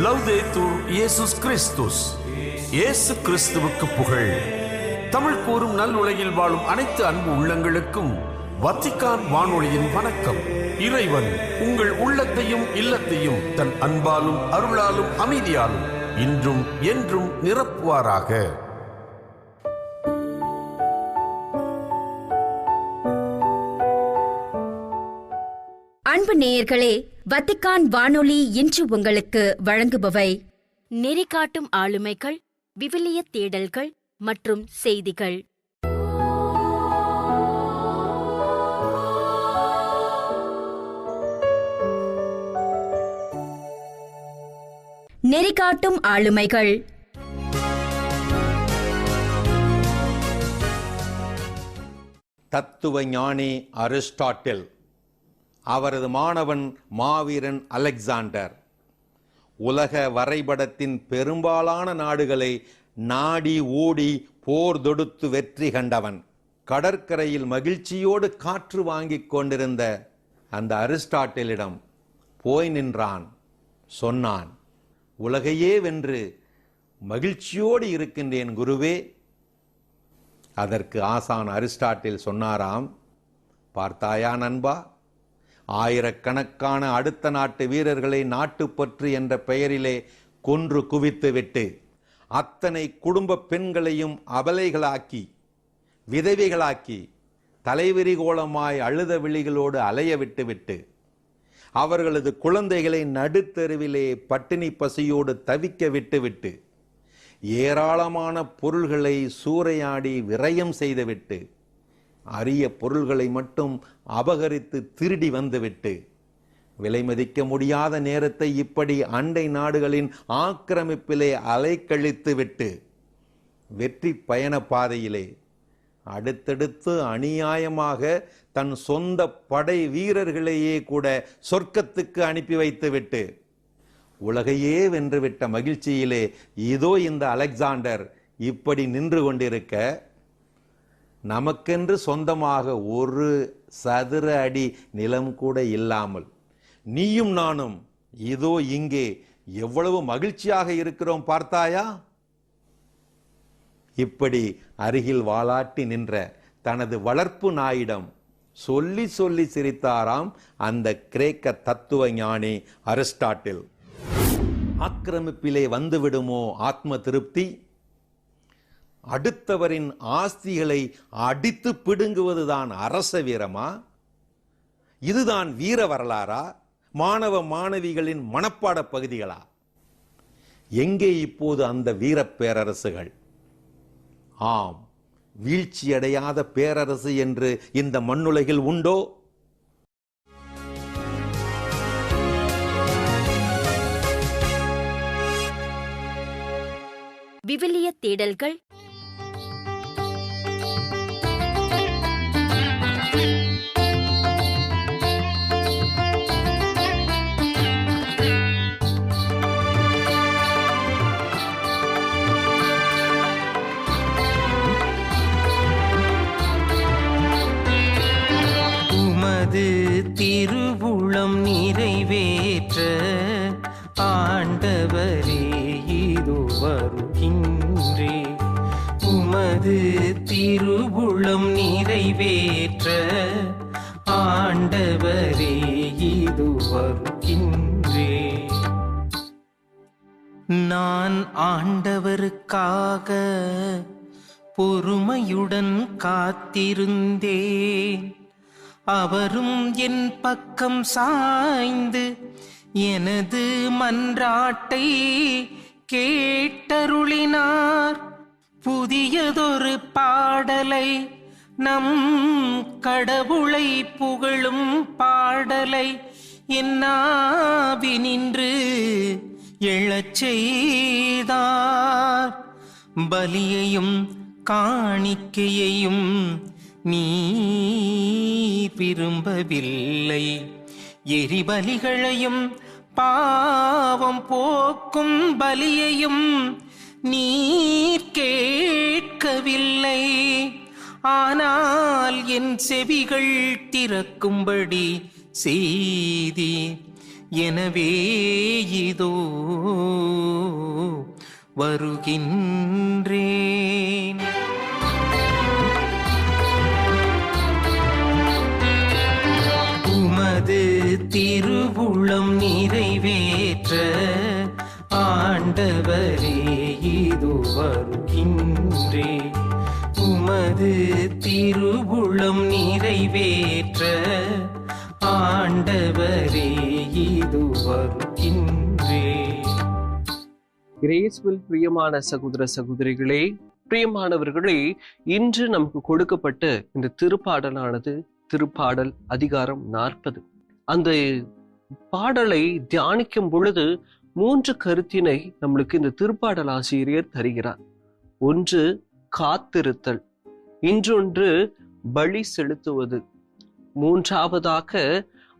லவ்தேத்தூர் இயேசுஸ் கிறிஸ்துஸ். இயேசு கிறிஸ்துவுக்கு புகழ். தமிழ் கூறும் நல் உலகில் வாழும் அனைத்து அன்பு உள்ளங்களுக்கும் வத்திக்கான் வானொலியின் வணக்கம். இறைவன் உங்கள் உள்ளத்தையும் இல்லத்தையும் தன் அன்பாலும் அருளாலும் அமைதியாலும் இன்றும் என்றும் நிரப்புவாராக. அன்பு நேயர்களே, வத்திக்கான் வானொலி இன்று உங்களுக்கு வழங்குபவை நெறிகாட்டும் ஆளுமைகள், விவிலிய தேடல்கள் மற்றும் செய்திகள். நெறிகாட்டும் ஆளுமைகள். தத்துவ ஞானி அரிஸ்டாட்டில், அவரது மாணவன் மாவீரன் அலெக்சாண்டர் உலக வரைபடத்தின் பெரும்பாலான நாடுகளை நாடி ஓடி போர் தொடுத்து வெற்றி கண்டவன். கடற்கரையில் மகிழ்ச்சியோடு காற்று வாங்கிக் கொண்டிருந்த அந்த அரிஸ்டாட்டிலிடம் போய் நின்றான். சொன்னான், உலகையே வென்று மகிழ்ச்சியோடு இருக்கின்றேன் குருவே. அதற்கு ஆசான் அரிஸ்டாட்டில் சொன்னாராம், பார்த்தாயா நண்பா, ஆயிரக்கணக்கான அடுத்த நாட்டு வீரர்களை நாட்டுப்பற்று என்ற பெயரிலே கொன்று குவித்து விட்டு அத்தனை குடும்ப பெண்களையும் அபலைகளாக்கி விதவைகளாக்கி தலைவிரிகோலமாய் அழுத விழிகளோடு அலைய விட்டுவிட்டு அவர்களது குழந்தைகளை நடுத்தெருவிலே பட்டினி பசியோடு தவிக்க விட்டுவிட்டு ஏராளமான பொருள்களை சூறையாடி விரயம் செய்துவிட்டு அரிய பொருள்களை மட்டும் அபகரித்து திருடி வந்துவிட்டு விலை மதிக்க முடியாத நேரத்தை இப்படி அண்டை நாடுகளின் ஆக்கிரமிப்பிலே அலைக்கழித்து விட்டு வெற்றி பயண பாதையிலே அடுத்தடுத்து அநியாயமாக தன் சொந்த படை வீரர்களையே கூட சொர்க்கத்துக்கு அனுப்பி வைத்துவிட்டு உலகையே வென்றுவிட்ட மகிழ்ச்சியிலே இதோ இந்த அலெக்சாண்டர் இப்படி நின்று கொண்டிருக்க, நமக்கென்று சொந்தமாக ஒரு சதுர அடி நிலம் கூட இல்லாமல் நீயும் நானும் இதோ இங்கே எவ்வளவு மகிழ்ச்சியாக இருக்கிறோம் பார்த்தாயா? இப்படி அருகில் வாலாட்டி நின்ற தனது வளர்ப்பு நாயிடம் சொல்லி சொல்லி சிரித்தாராம் அந்த கிரேக்க தத்துவ ஞானி அரிஸ்டாட்டில். ஆக்கிரமிப்பிலே வந்துவிடுமோ ஆத்ம திருப்தி? அடுத்தவரின் ஆஸ்திகளை அடித்து பிடுங்குவதுதான் அரச வீரமா? இதுதான் வீர வரலாறா? மாணவ மாணவிகளின் மனப்பாட பகுதிகளா? எங்கே இப்போது அந்த வீர பேரரசுகள்? ஆம், வீழ்ச்சியடையாத பேரரசு என்று இந்த மண்ணுலகில் உண்டோ? விவிலிய தேடல்கள். உமது திருவுளம் நிறைவேற்ற ஆண்டவரே இதோ வருகின்றே. உமது திருவுளம் நிறைவேற்ற ஆண்டவரே இதோ வருகின்றே. நான் ஆண்டவருக்காக பொறுமையுடன் காத்திருந்தேன். அவரும் என் பக்கம் சாய்ந்து எனது மன்றாட்டை கேட்டருளினார். புதியதொரு பாடலை, நம் கடவுளை புகழும் பாடலை என்னாவினின்று எழச் செய்தார். பலியையும் காணிக்கையையும் நீ விரும்பவில்லை, எரிபலிகளையும் பாவம் போக்கும் பலியையும் நீர் கேட்கவில்லை. ஆனால் என் செவிகள் திறக்கும்படி செய்தி எனவே இதோ வருகின்றேன். உமது திருவுளம் நிறைவேற்ற ஆண்டவரே இதோ வருகின்றேன். உமது திருவுளம் நிறைவேற்ற ஆண்டவரே இதோ வருகின்றேன். கிரேஸ்வில் பிரியமான சகோதர சகோதரிகளே, பிரியமானவர்களே, இன்று நமக்கு கொடுக்கப்பட்ட இந்த திருப்பாடலானது திருப்பாடல் அதிகாரம் 40. அந்த பாடலை தியானிக்கும் பொழுது 3 கருத்தினை நம்மளுக்கு இந்த திருப்பாடல் ஆசிரியர் தருகிறார். ஒன்று காத்திருத்தல், இன்னொன்று பலி செலுத்துவது, மூன்றாவதாக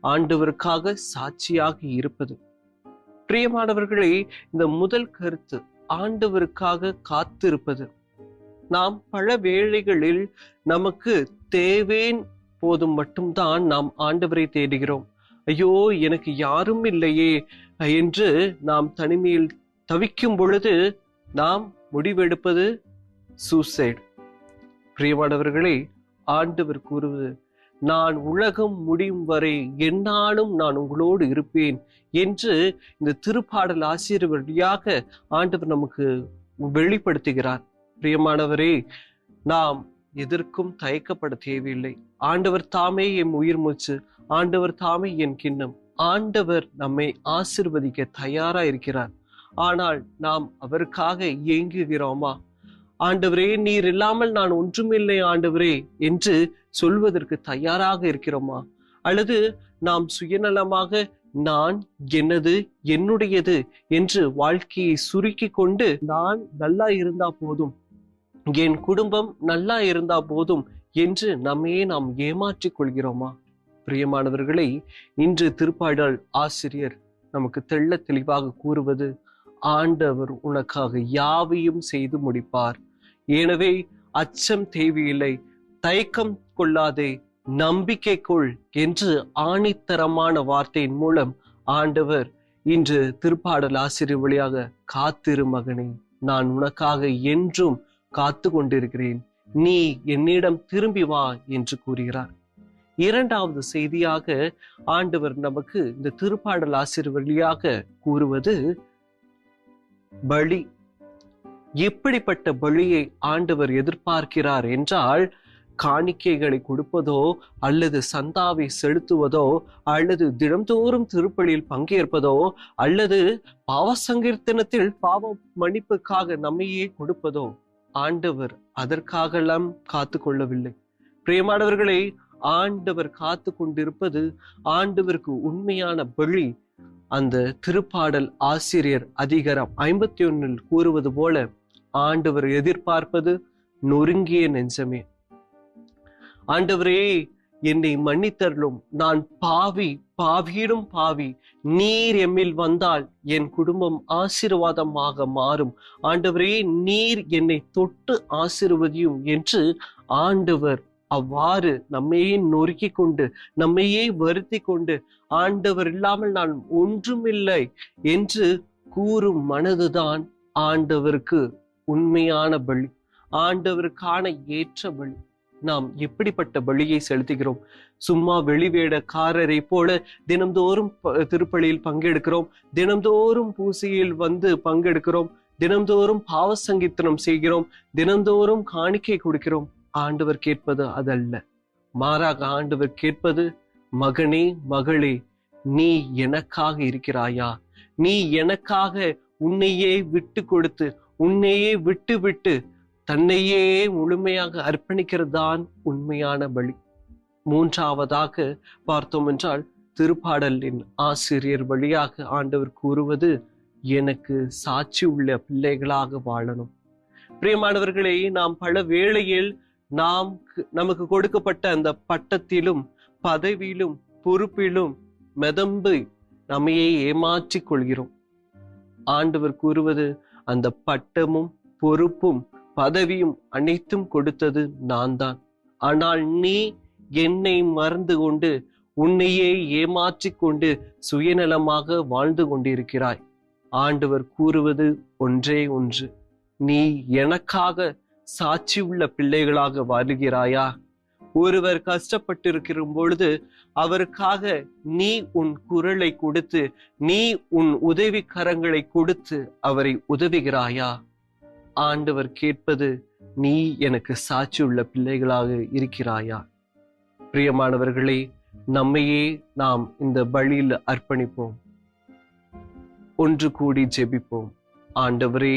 ஆண்டவருக்காக சாட்சியாக இருப்பது. பிரியமானவர்களே, இந்த முதல் கருத்து ஆண்டவருக்காக காத்திருப்பது. நாம் பல வேளைகளில் நமக்கு தேவேன் போதும் மட்டும்தான் நாம் ஆண்டவரை தேடுகிறோம். ஐயோ எனக்கு யாரும் இல்லையே என்று நாம் தனிமையில் தவிக்கும் பொழுது நாம் முடிவெடுப்பது சூசைட். பிரியமானவர்களே, ஆண்டவர் கூறுவது, நான் உலகம் முடியும் வரை எந்நாளும் நான் உங்களோடு இருப்பேன் என்று இந்த திருப்பாடல் ஆசிரியர் வழியாக ஆண்டவர் நமக்கு வெளிப்படுத்துகிறார். பிரியமானவரே, நாம் எதற்கும் தயக்கப்பட தேவையில்லை. ஆண்டவர் தாமே என் உயிர் மூச்சு, ஆண்டவர் தாமே என் கிண்ணம். ஆண்டவர் நம்மை ஆசீர்வதிக்க தயாரா இருக்கிறார். ஆனால் நாம் அவருக்காக ஏங்குகிறோமா? ஆண்டவரே, நீர் இல்லாமல் நான் ஒன்றுமில்லை ஆண்டவரே என்று சொல்வதற்கு தயாராக இருக்கிறோமா? அல்லது நாம் சுயநலமாக நான், எனது, என்னுடையது என்று வாழ்க்கையை சுருக்கி கொண்டு நான் நல்லா இருந்தா போதும், என் குடும்பம் நல்லா இருந்தா போதும் என்று நம்மையே நாம் ஏமாற்றிக் கொள்கிறோமா? பிரியமானவர்களை, இன்று திருப்பாடல் ஆசிரியர் நமக்கு தெள்ள தெளிவாக கூறுவது, ஆண்டவர் உனக்காக யாவையும் செய்து முடிப்பார். எனவே அச்சம் தேவையில்லை, தயக்கம் கொள்ளாதே, நம்பிக்கை கொள் என்று ஆணித்தரமான வார்த்தையின் மூலம் ஆண்டவர் இன்று திருப்பாடல் ஆசிரியர் வழியாக, காத்திரு மகனே, நான் உனக்காக என்றும் காத்து கொண்டிருக்கிறேன், நீ என்னிடம் திரும்பி வா என்று கூறுகிறார். இரண்டாவது செய்தியாக ஆண்டவர் நமக்கு இந்த திருப்பாடல் ஆசிரியர் வழியாக கூறுவது பலி. எப்படிப்பட்ட பலியை ஆண்டவர் எதிர்பார்க்கிறார் என்றால், காணிக்கைகளை கொடுப்பதோ அல்லது சந்தாவை செலுத்துவதோ அல்லது தினம்தோறும் திருப்பலியில் பங்கேற்பதோ அல்லது பாவ சங்கீர்த்தனத்தில் பாவ மன்னிப்புக்காக நம்மையே கொடுப்பதோ ஆண்டவர் அதற்காகலாம் காத்து கொள்ளவில்லை. பிரியமானவர்களை, ஆண்டவர் காத்து கொண்டிருப்பது ஆண்டவருக்கு உண்மையான பலி. அந்த திருப்பாடல் ஆசிரியர் அதிகாரம் 51 கூறுவது போல, ஆண்டவர் எதிர்பார்ப்பது நொறுங்கிய நெஞ்சமே. ஆண்டவரே, என்னை மன்னித்தருளும், நான் பாவி, பாவியிடும் பாவி, நீர் எம்மில் வந்தால் என் குடும்பம் ஆசீர்வாதமாக மாறும். ஆண்டவரே, நீர் என்னை தொட்டு ஆசீர்வதியும் என்று ஆண்டவர் அவ்வாறு நம்மையே நொறுக்கி கொண்டு நம்மையே வருத்தி கொண்டு, ஆண்டவர் இல்லாமல் நான் ஒன்றுமில்லை என்று கூறும் மனதுதான் ஆண்டவருக்கு உண்மையான பலி, ஆண்டவருக்கான ஏற்ற பலி. நாம் எப்படிப்பட்ட பலியை செலுத்துகிறோம்? சும்மா வெளிவேடக்காரரை போல தினம்தோறும் திருப்பலியில் பங்கெடுக்கிறோம், தினம்தோறும் பூசையில் வந்து பங்கெடுக்கிறோம், தினம்தோறும் பாவ சங்கீர்த்தனம் செய்கிறோம், தினம்தோறும் காணிக்கை கொடுக்கிறோம். ஆண்டவர் கேட்பது அதல்ல. மாறாக ஆண்டவர் கேட்பது, மகனே, மகளே, நீ எனக்காக இருக்கிறாயா? நீ எனக்காக உன்னையே விட்டு கொடுத்து, உன்னையே விட்டு விட்டு தன்னையே முழுமையாக அர்ப்பணிக்கிறது தான் உண்மையான பலி. மூன்றாவதாக பார்த்தோம் என்றால், திருப்பாடலின் ஆசிரியர் வழியாக ஆண்டவர் கூறுவது, எனக்கு சாட்சி உள்ள பிள்ளைகளாக வாழணும். பிரியமானவர்களே, நாம் பல வேளையில் நமக்கு கொடுக்கப்பட்ட அந்த பட்டத்திலும் பதவியிலும் பொறுப்பிலும் மிதந்து நம்மையே ஏமாற்றிக் கொள்கிறோம். ஆண்டவர் கூறுவது, அந்த பட்டமும் பொறுப்பும் பதவியும் அனைத்தும் கொடுத்தது நான் தான். ஆனால் நீ என்னை மறந்து கொண்டு உன்னையே ஏமாற்றிக் கொண்டு சுயநலமாக வாழ்ந்து கொண்டிருக்கிறாய். ஆண்டவர் கூறுவது ஒன்றே ஒன்று, நீ எனக்காக சாட்சியுள்ள பிள்ளைகளாக வாழுகிறாயா? ஒருவர் கஷ்டப்பட்டிருக்கிற பொழுது அவருக்காக நீ உன் குரலை கொடுத்து, நீ உன் உதவி கரங்களை கொடுத்து அவரை உதவுகிறாயா? ஆண்டவர் கேட்பது, நீ எனக்கு சாட்சியுள்ள பிள்ளைகளாக இருக்கிறாயா? பிரியமானவர்களே, நம்மையே நாம் இந்த பலியில் அர்ப்பணிப்போம். ஒன்று கூடி ஜெபிப்போம். ஆண்டவரே,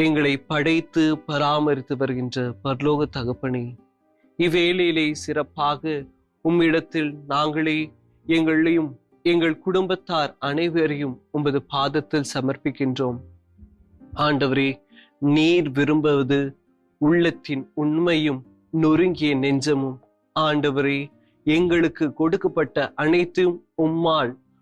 எங்களை படைத்து பராமரித்து வருகின்ற பரலோக தகப்பனே, இவ்வேளையிலே சிறப்பாக உம்மிடத்தில் நாங்களே எங்களையும் எங்கள் குடும்பத்தார் அனைவரையும் உமது பாதத்தில் சமர்ப்பிக்கின்றோம். ஆண்டவரே, நீர் விரும்புவது உள்ளத்தின் உண்மையும் நொறுங்கிய நெஞ்சமும். ஆண்டவரே, எங்களுக்கு கொடுக்கப்பட்ட அனைத்தும்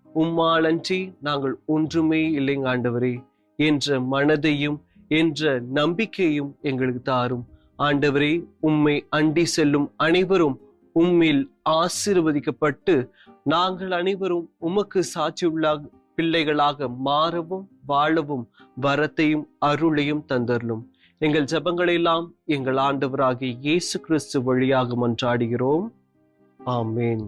உம்மாலன்றி நாங்கள் ஒன்றுமே இல்லைங்க ஆண்டவரே என்ற மனதையும் என்ற நம்பிக்கையும் எங்களுக்கு தாரும். ஆண்டவரே, உம்மை அண்டி செல்லும் அனைவரும் உம்மில் ஆசீர்வதிக்கப்பட்டு நாங்கள் அனைவரும் உமக்கு சாட்சியுள்ள பிள்ளைகளாக மாறவும் வாழவும் வரத்தையும் அருளையும் தந்தருளும். எங்கள் ஜெபங்களெல்லாம் எங்கள் ஆண்டவராகிய இயேசு கிறிஸ்து வழியாக மன்றாடுகிறோம். ஆமென்.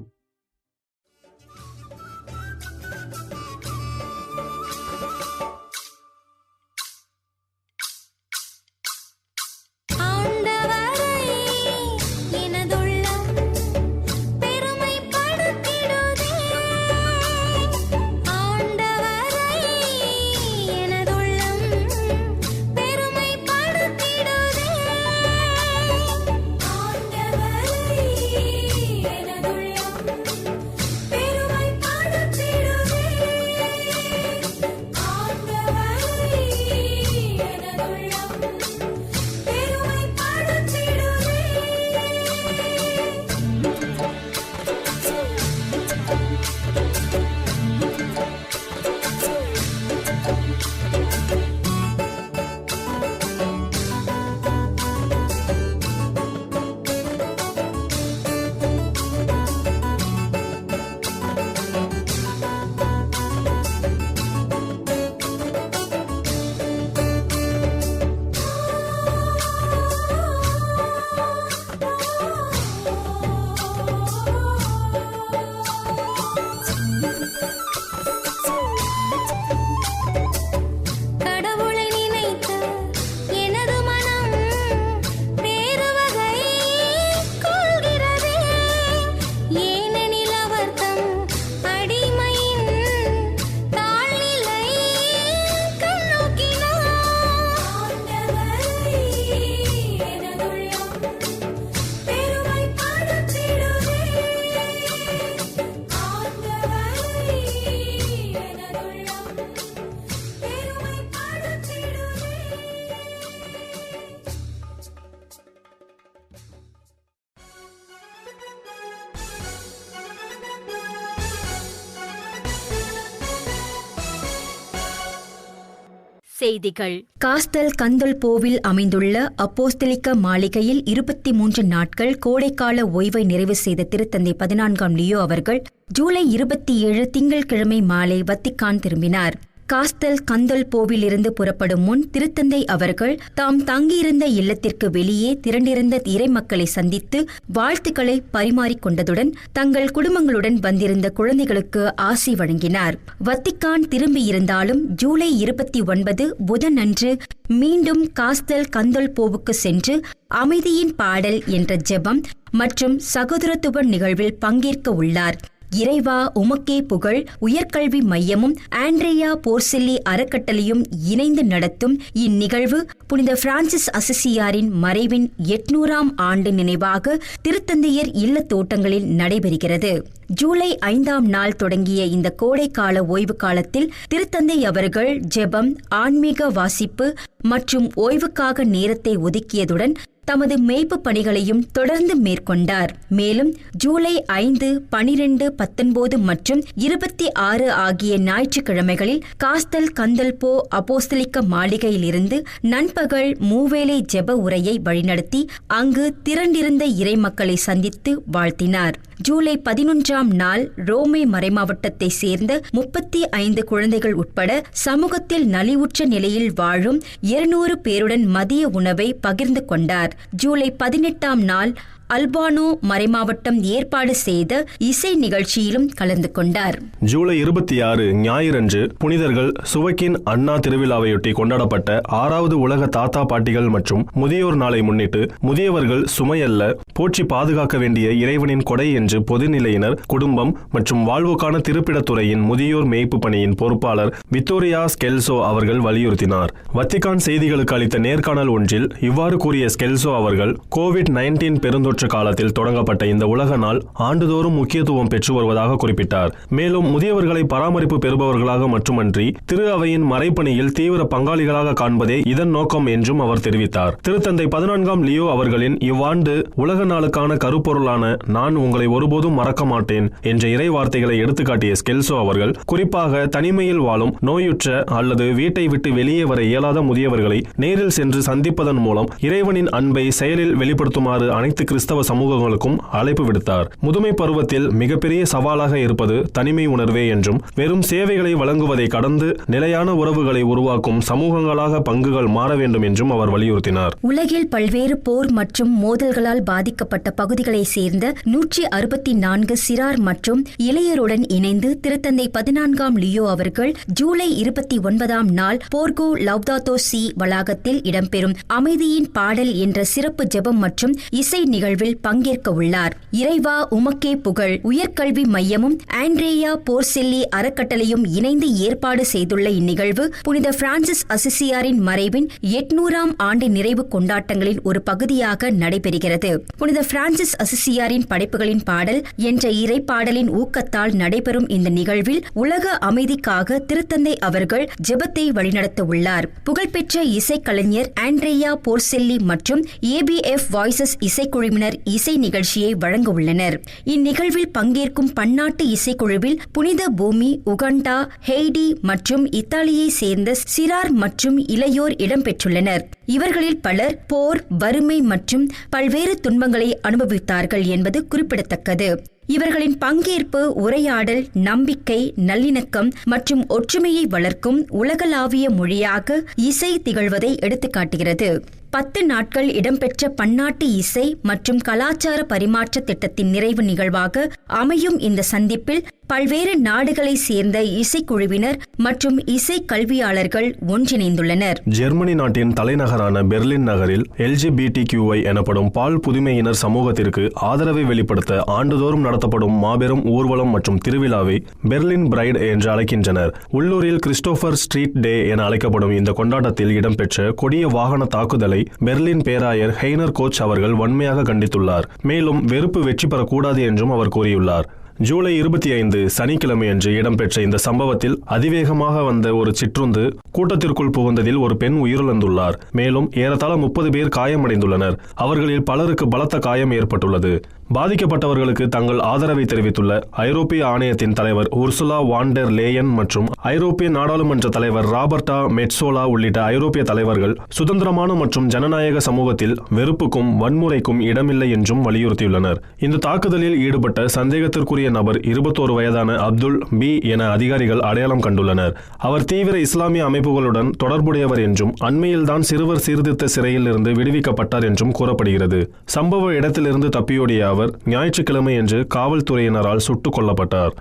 செய்திகள். காஸ்தல் கந்தல்போவில் அமைந்துள்ள அப்போஸ்தலிக்க மாளிகையில் 23 நாட்கள் கோடைக்கால ஓய்வை நிறைவு செய்த திருத்தந்தை 14ஆம் லியோ அவர்கள் ஜூலை 27 திங்கட்கிழமை மாலை வத்திக்கான் திரும்பினார். காஸ்தல் கந்தல்போவிலிருந்து புறப்படும் முன் திருத்தந்தை அவர்கள் தாம் தங்கியிருந்த இல்லத்திற்கு வெளியே திரண்டிருந்த இறை மக்களை சந்தித்து வாழ்த்துக்களை பரிமாறிக்கொண்டதுடன் தங்கள் குடும்பங்களுடன் வந்திருந்த குழந்தைகளுக்கு ஆசி வழங்கினார். வத்திக்கான் திரும்பியிருந்தாலும் ஜூலை 29 புதன் அன்று மீண்டும் காஸ்தல் கந்தல்போவுக்கு சென்று அமைதியின் பாடல் என்ற ஜெபம் மற்றும் சகோதரத்துவ நிகழ்வில் பங்கேற்க உள்ளார். இறைவா உமக்கே புகழ் உயர்கல்வி மையமும் ஆண்ட்ரியா போர்செல்லி அறக்கட்டளையும் இணைந்து நடத்தும் இந்நிகழ்வு புனித பிரான்சிஸ் அசிசியாரின் மறைவின் 800ஆம் ஆண்டு நினைவாக திருத்தந்தையர் இல்ல தோட்டங்களில் நடைபெறுகிறது. ஜூலை 5ஆம் நாள் தொடங்கிய இந்த கோடைக்கால ஓய்வு காலத்தில் திருத்தந்தை அவர்கள் ஜெபம், ஆன்மீக வாசிப்பு மற்றும் ஓய்வுக்காக நேரத்தை ஒதுக்கியதுடன் தமது மேய்ப்பு பணிகளையும் தொடர்ந்து மேற்கொண்டார். மேலும் ஜூலை 5, 12, 19 மற்றும் 26 ஆகிய ஞாயிற்றுக்கிழமைகளில் காஸ்தல் கந்தல்போ அப்போஸ்தலிக்க மாளிகையிலிருந்து நண்பகல் மூவேளை ஜெப உரையை வழிநடத்தி அங்கு திரண்டிருந்த இறைமக்களை சந்தித்து வாழ்த்தினார். ஜூலை 11ஆம் நாள் ரோமை மறைமாவட்டத்தை சேர்ந்த 35 குழந்தைகள் உட்பட சமூகத்தில் நலிவுற்ற நிலையில் வாழும் 200 பேருடன் மதிய உணவை பகிர்ந்து கொண்டார். ஜூலை 18ஆம் நாள் அல்பானோ மறைமாவட்டம் ஏற்பாடு செய்த இசை நிகழ்ச்சியிலும் கலந்து கொண்டார். ஜூலை 26 ஞாயிறன்று புனிதர்கள் சுவக்கின் அண்ணா திருவிழாவையொட்டி கொண்டாடப்பட்ட 6வது உலக தாத்தா பாட்டிகள் மற்றும் முதியோர் நாளை முன்னிட்டு முதியவர்கள் சுமையல்ல, போற்றி பாதுகாக்க வேண்டிய இறைவனின் கொடை என்று பொதுநிலையினர், குடும்பம் மற்றும் வாழ்வுக்கான திருப்பிடத்துறையின் முதியோர் மேய்ப்பு பணியின் பொறுப்பாளர் விக்டோரியா ஸ்கெல்சோ அவர்கள் வலியுறுத்தினார். வத்திக்கான் செய்திகளுக்கு அளித்த நேர்காணல் ஒன்றில் இவ்வாறு கூறிய ஸ்கெல்சோ அவர்கள், COVID-19 பெருந்தொற்று காலத்தில் தொடங்கப்பட்ட இந்த உலக நாள் ஆண்டுதோறும் முக்கியத்துவம் பெற்று வருவதாக குறிப்பிட்டார். மேலும் முதியவர்களை பராமரிப்பு பெறுபவர்களாக மட்டுமன்றி திரு அவையின் மறைப்பணியில் தீவிர பங்காளிகளாக காண்பதே இதன் நோக்கம் என்றும் அவர் தெரிவித்தார். திருத்தந்தை 14ஆம் லியோ அவர்களின் இவ்வாண்டு உலக நாளுக்கான கருப்பொருளான நான் உங்களை ஒருபோதும் மறக்க மாட்டேன் என்ற இறை வார்த்தைகளை எடுத்துக்காட்டிய ஸ்கெல்சோ அவர்கள், குறிப்பாக தனிமையில் வாழும், நோயுற்ற அல்லது வீட்டை விட்டு வெளியே வர இயலாத முதியவர்களை நேரில் சென்று சந்திப்பதன் மூலம் இறைவனின் அன்பை செயலில் வெளிப்படுத்துமாறு அனைத்து கிறிஸ்தவ சமூகங்களுக்கும் அழைப்பு விடுத்தார். முதுமை பருவத்தில் மிகப்பெரிய சவாலாக இருப்பது தனிமை உணர்வே என்றும், வெறும் சேவைகளை வழங்குவதை கடந்து நிலையான உறவுகளை உருவாக்கும் சமூகங்களாக பங்குகள் மாற வேண்டும் என்றும் அவர் வலியுறுத்தினார். உலகில் பல்வேறு போர் மற்றும் மோதல்களால் பாதிக்கப்பட்ட பகுதிகளை சேர்ந்த 164 சிறார் மற்றும் இளையருடன் இணைந்து திருத்தந்தை 14ஆம் லியோ அவர்கள் ஜூலை 29ஆம் நாள் போர்கோ லவ்தாதோ சி வளாகத்தில் இடம்பெறும் அமைதியின் பாடல் என்ற சிறப்பு ஜெபம் மற்றும் இசை நிகழ்வில் பங்கேற்க உள்ளார். இறைவா உமக்கே புகழ் உயர்கல்வி மையமும் ஆண்ட்ரேயா போர்செல்லி அறக்கட்டளையும் இணைந்து ஏற்பாடு செய்துள்ள இந்நிகழ்வு புனித பிரான்சிஸ் அசிசியாரின் மறைவின் 800ஆம் ஆண்டு நிறைவு கொண்டாட்டங்களின் ஒரு பகுதியாக நடைபெறுகிறது. புனித பிரான்சிஸ் அசிசியாரின் படைப்புகளின் பாடல் என்ற இறைப்பாடலின் ஊக்கத்தால் நடைபெறும் இந்த நிகழ்வில் உலக அமைதிக்காக திருத்தந்தை அவர்கள் ஜெபத்தை வழிநடத்த உள்ளார். புகழ்பெற்ற இசைக்கலைஞர் ஆண்ட்ரேயா போர்செல்லி மற்றும் ABF வாய்ஸஸ் இசைக்குழுவினர் இசை நிகழ்ச்சியை வழங்க உள்ளனர். இந்நிகழ்வில் பங்கேற்கும் பன்னாட்டு இசைக்குழுவில் புனித பூமி, உகண்டா, ஹெய்டி மற்றும் இத்தாலியை சேர்ந்த சிறார் மற்றும் இளையோர் இடம்பெற்றுள்ளனர். இவர்களில் பலர் போர், வறுமை மற்றும் பல்வேறு துன்பங்களை அனுபவித்தார்கள் என்பது குறிப்பிடத்தக்கது. இவர்களின் பங்கேற்பு உரையாடல், நம்பிக்கை, நல்லிணக்கம் மற்றும் ஒற்றுமையை வளர்க்கும் உலகளாவிய மொழியாக இசை திகழ்வதை எடுத்துக்காட்டுகிறது. 10 நாட்கள் இடம்பெற்ற பன்னாட்டு இசை மற்றும் கலாச்சார பரிமாற்ற திட்டத்தின் நிறைவு நிகழ்வாக அமையும் இந்த சந்திப்பில் பல்வேறு நாடுகளை சேர்ந்த இசைக்குழுவினர் மற்றும் இசை கல்வியாளர்கள் ஒன்றிணைந்துள்ளனர். ஜெர்மனி நாட்டின் தலைநகரான பெர்லின் நகரில் LGBTQI எனப்படும் பால் புதுமையினர் சமூகத்திற்கு ஆதரவை வெளிப்படுத்த ஆண்டுதோறும் நடத்தப்படும் மாபெரும் ஊர்வலம் மற்றும் திருவிழாவை பெர்லின் பிரைட் என்று அழைக்கின்றனர். உள்ளூரில் கிறிஸ்டோபர் ஸ்ட்ரீட் டே என அழைக்கப்படும் இந்த கொண்டாட்டத்தில் இடம்பெற்ற கொடிய வாகன தாக்குதலை பெர்லின் பேராயர் ஹெய்னர் கோச் அவர்கள் வன்மையாக கண்டித்துள்ளார். மேலும் வெறுப்பு வெற்றி பெறக்கூடாது என்றும் அவர் கூறியுள்ளார். ஜூலை 25 சனிக்கிழமையன்று இடம்பெற்ற இந்த சம்பவத்தில் அதிவேகமாக வந்த ஒரு சிற்றுந்து கூட்டத்திற்குள் புகுந்ததில் ஒரு பெண் உயிரிழந்துள்ளார். மேலும் ஏறத்தாழ 30 பேர் காயமடைந்துள்ளனர். அவர்களில் பலருக்கு பலத்த காயம் ஏற்பட்டுள்ளது. பாதிக்கப்பட்டவர்களுக்கு தங்கள் ஆதரவை தெரிவித்துள்ள ஐரோப்பிய ஆணையத்தின் தலைவர் உர்சுலா வான் டெர் லேயன் மற்றும் ஐரோப்பிய நாடாளுமன்ற தலைவர் ராபர்டா மெட்சோலா உள்ளிட்ட ஐரோப்பிய தலைவர்கள் சுதந்திரமான மற்றும் ஜனநாயக சமூகத்தில் வெறுப்புக்கும் வன்முறைக்கும் இடமில்லை என்றும் வலியுறுத்தியுள்ளனர். இந்த தாக்குதலில் ஈடுபட்ட சந்தேகத்திற்குரிய நபர் 21 வயதான அப்துல் பி என அதிகாரிகள் அடையாளம் கண்டுள்ளனர். அவர் தீவிர இஸ்லாமிய அமைப்புகளுடன் தொடர்புடையவர் என்றும் அண்மையில்தான் சிறுவர் சீர்திருத்த சிறையில் இருந்து விடுவிக்கப்பட்டார் என்றும் கூறப்படுகிறது. சம்பவ இடத்திலிருந்து தப்பியோடிய அவர் ஞாயிற்றுக்கிழமை என்று காவல்துறையினரால் சுட்டுக் கொல்லப்பட்டார்.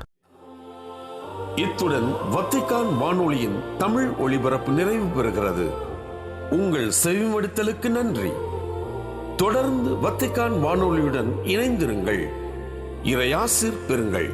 இத்துடன் வத்திக்கான் வானொலியின் தமிழ் ஒளிபரப்பு நிறைவு பெறுகிறது. உங்கள் செவிமடுத்தலுக்கு நன்றி. தொடர்ந்து வத்திக்கான் வானொலியுடன் இணைந்திருங்கள். இறையாசிர் பெறுங்கள்.